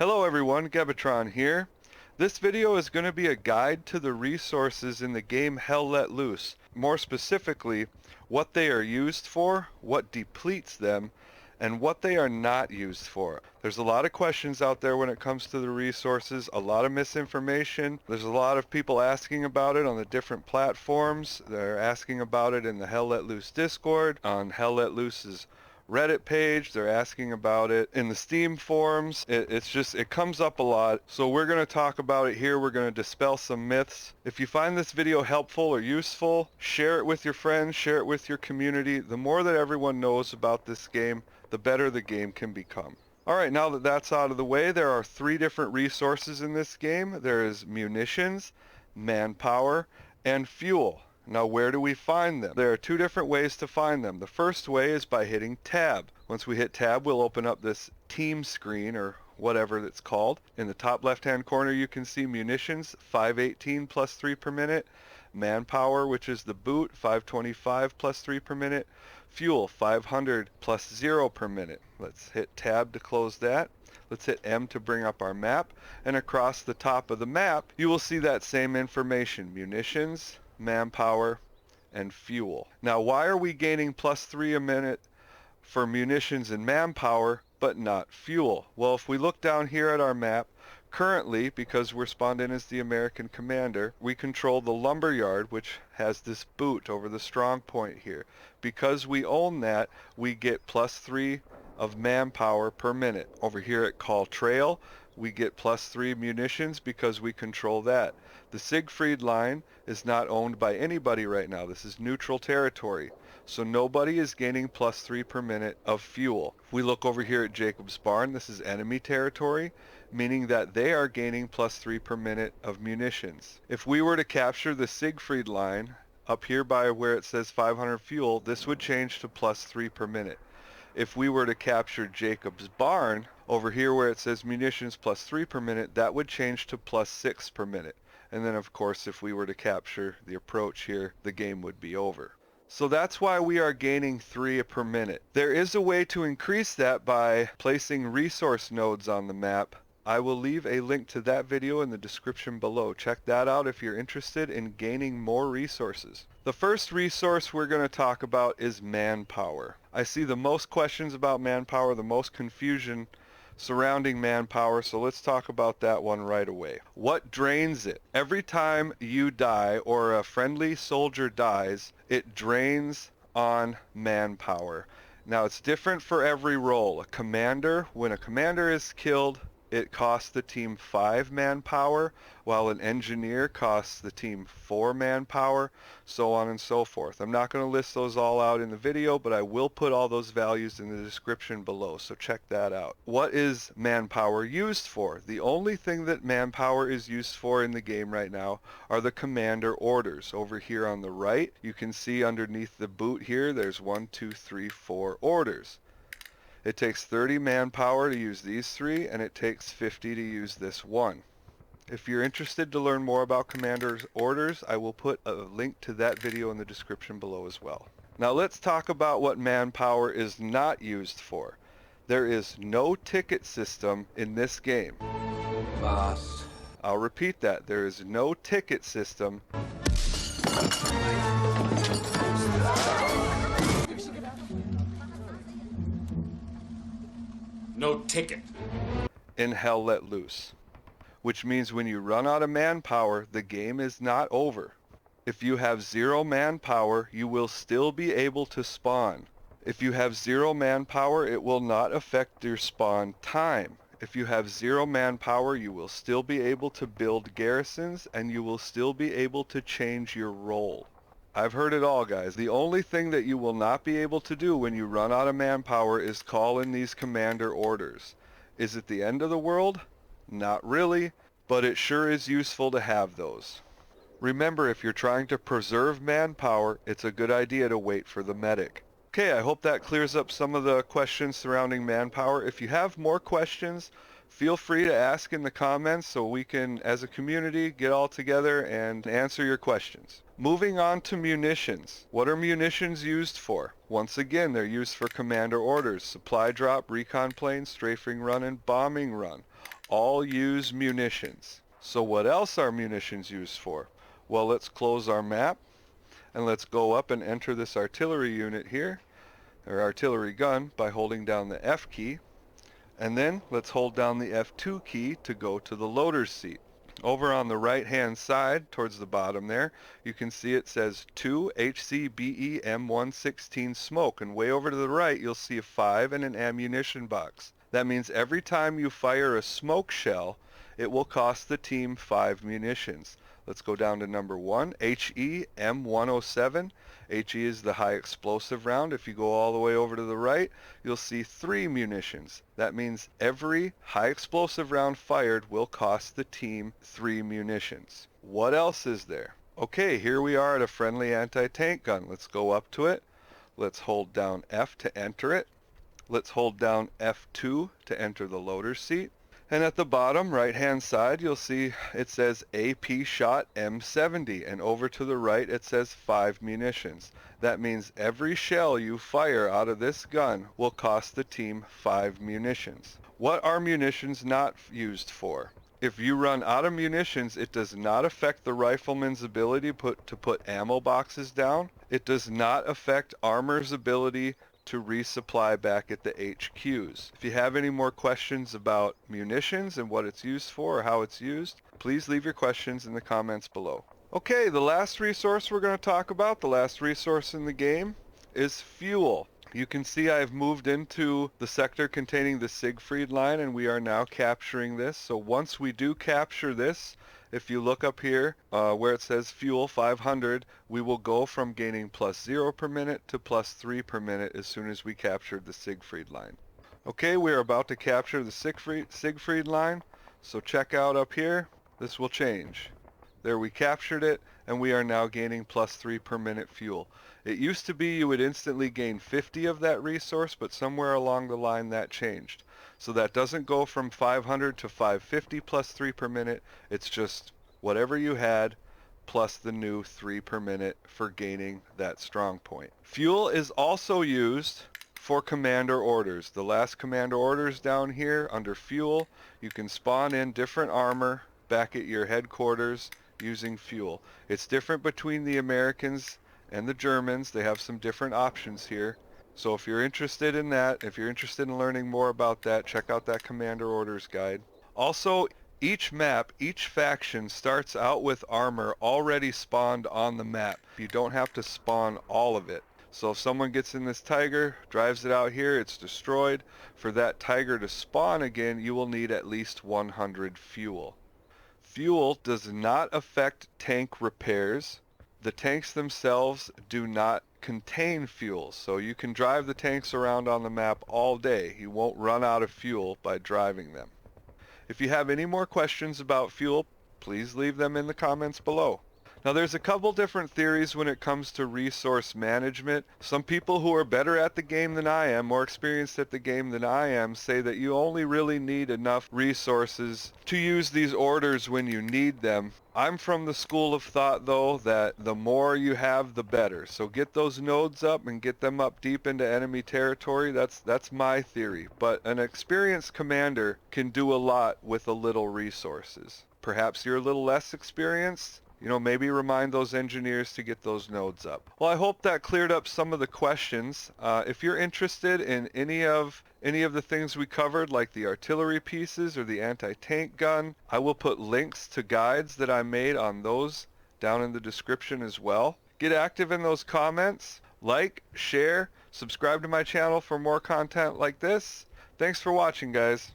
Hello everyone, Gebatron here. This video is going to be a guide to the resources in the game Hell Let Loose. More specifically, what they are used for, what depletes them, and what they are not used for. There's a lot of questions out there when it comes to the resources, a lot of misinformation. There's a lot of people asking about it on the different platforms. They're asking about it in the Hell Let Loose Discord, on Hell Let Loose's Reddit page. They're asking about it in the Steam forums. It comes up a lot. So we're going to talk about it here. We're going to dispel some myths. If you find this video helpful or useful, share it with your friends, share it with your community. The more that everyone knows about this game, the better the game can become. Alright, now that that's out of the way, there are three different resources in this game. There is munitions, manpower, and fuel. Now where do we find them? There are two different ways to find them. The first way is by hitting tab. Once we hit tab, we'll open up this team screen or whatever it's called. In the top left hand corner you can see munitions, 518 plus 3 per minute. Manpower, which is the boot, 525 plus 3 per minute. Fuel, 500 plus 0 per minute. Let's hit tab to close that. Let's hit M to bring up our map. And across the top of the map you will see that same information. Munitions, manpower, and fuel. Now why are we gaining plus 3 a minute for munitions and manpower but not fuel? Well, if we look down here at our map, currently, because we're spawned in as the American commander, we control the lumberyard, which has this boot over the strong point here. Because we own that, we get plus 3 of manpower per minute. Over here at Call Trail, we get plus 3 munitions because we control that. The Siegfried line is not owned by anybody right now. This is neutral territory. So nobody is gaining plus 3 per minute of fuel. If we look over here at Jacob's Barn, this is enemy territory, meaning that they are gaining plus 3 per minute of munitions. If we were to capture the Siegfried line, up here by where it says 500 fuel, this would change to plus 3 per minute. If we were to capture Jacob's Barn, over here where it says munitions plus 3 per minute, that would change to plus 6 per minute. And then of course if we were to capture the approach here, the game would be over. So that's why we are gaining 3 per minute. There is a way to increase that by placing resource nodes on the map. I will leave a link to that video in the description below. Check that out if you're interested in gaining more resources. The first resource we're going to talk about is manpower. I see the most questions about manpower, the most confusion surrounding manpower, so let's talk about that one right away. What drains it? Every time you die or a friendly soldier dies, it drains on manpower. Now it's different for every role. A commander, when a commander is killed, it costs the team 5 manpower, while an engineer costs the team 4 manpower, so on and so forth. I'm not going to list those all out in the video, but I will put all those values in the description below, so check that out. What is manpower used for? The only thing that manpower is used for in the game right now are the commander orders. Over here on the right, you can see underneath the boot here, there's 1, 2, 3, 4 orders. It takes 30 manpower to use these 3, and it takes 50 to use this 1. If you're interested to learn more about commander's orders, I will put a link to that video in the description below as well. Now let's talk about what manpower is not used for. There is no ticket system in this game. Boss. I'll repeat that. There is no ticket system. No ticket. In Hell Let Loose. Which means when you run out of manpower, the game is not over. If you have 0 manpower, you will still be able to spawn. If you have 0 manpower, it will not affect your spawn time. If you have 0 manpower, you will still be able to build garrisons, and you will still be able to change your role. I've heard it all, guys. The only thing that you will not be able to do when you run out of manpower is call in these commander orders. Is it the end of the world? Not really, but it sure is useful to have those. Remember, if you're trying to preserve manpower, it's a good idea to wait for the medic. Okay, I hope that clears up some of the questions surrounding manpower. If you have more questions, feel free to ask in the comments so we can, as a community, get all together and answer your questions. Moving on to munitions. What are munitions used for? Once again, they're used for commander orders, supply drop, recon plane, strafing run, and bombing run. all use munitions. So what else are munitions used for? Well, let's close our map and let's go up and enter this artillery unit here, or artillery gun, by holding down the F key. And then let's hold down the F2 key to go to the loader's seat. Over on the right hand side towards the bottom there, you can see it says 2 HCBE M116 smoke, and way over to the right you'll see a 5 and an ammunition box. That means every time you fire a smoke shell, it will cost the team 5 munitions. Let's go down to number 1, HE M107. HE is the high explosive round. If you go all the way over to the right, you'll see 3 munitions. That means every high explosive round fired will cost the team 3 munitions. What else is there? Okay, here we are at a friendly anti-tank gun. Let's go up to it. Let's hold down F to enter it. Let's hold down F2 to enter the loader seat. And at the bottom right hand side you'll see it says AP shot M70, and over to the right it says 5 munitions. That means every shell you fire out of this gun will cost the team 5 munitions. What are munitions not used for? If you run out of munitions, it does not affect the rifleman's ability to put ammo boxes down. It does not affect armor's ability to resupply back at the HQs. If you have any more questions about munitions and what it's used for or how it's used, please leave your questions in the comments below. Okay, the last resource we're going to talk about, the last resource in the game, is fuel. You can see I've moved into the sector containing the Siegfried line, and we are now capturing this. So once we do capture this, if you look up here where it says fuel 500, we will go from gaining +0 per minute to +3 per minute as soon as we captured the Siegfried line. Okay, we are about to capture the Siegfried line, so check out up here. This will change. There, we captured it, and we are now gaining +3 per minute fuel. It used to be you would instantly gain 50 of that resource, but somewhere along the line that changed. So that doesn't go from 500 to 550 +3 per minute. It's just whatever you had plus the new 3 per minute for gaining that strong point. Fuel is also used for commander orders. The last commander orders down here under fuel, you can spawn in different armor back at your headquarters using fuel. It's different between the Americans and the Germans. They have some different options here. So if you're interested in that, if you're interested in learning more about that, check out that Commander Orders guide. Also, each map, each faction starts out with armor already spawned on the map. You don't have to spawn all of it. So if someone gets in this Tiger, drives it out here, it's destroyed. For that Tiger to spawn again, you will need at least 100 fuel. Fuel does not affect tank repairs. The tanks themselves do not contain fuel, so you can drive the tanks around on the map all day. You won't run out of fuel by driving them. If you have any more questions about fuel, please leave them in the comments below. Now there's a couple different theories when it comes to resource management. Some people who are better at the game than I am, more experienced at the game than I am, say that you only really need enough resources to use these orders when you need them. I'm from the school of thought though that the more you have the better. So get those nodes up and get them up deep into enemy territory. That's my theory. But an experienced commander can do a lot with a little resources. Perhaps you're a little less experienced. Maybe remind those engineers to get those nodes up. Well, I hope that cleared up some of the questions. If you're interested in any of the things we covered, like the artillery pieces or the anti-tank gun, I will put links to guides that I made on those down in the description as well. Get active in those comments, like, share, subscribe to my channel for more content like this. Thanks for watching, guys.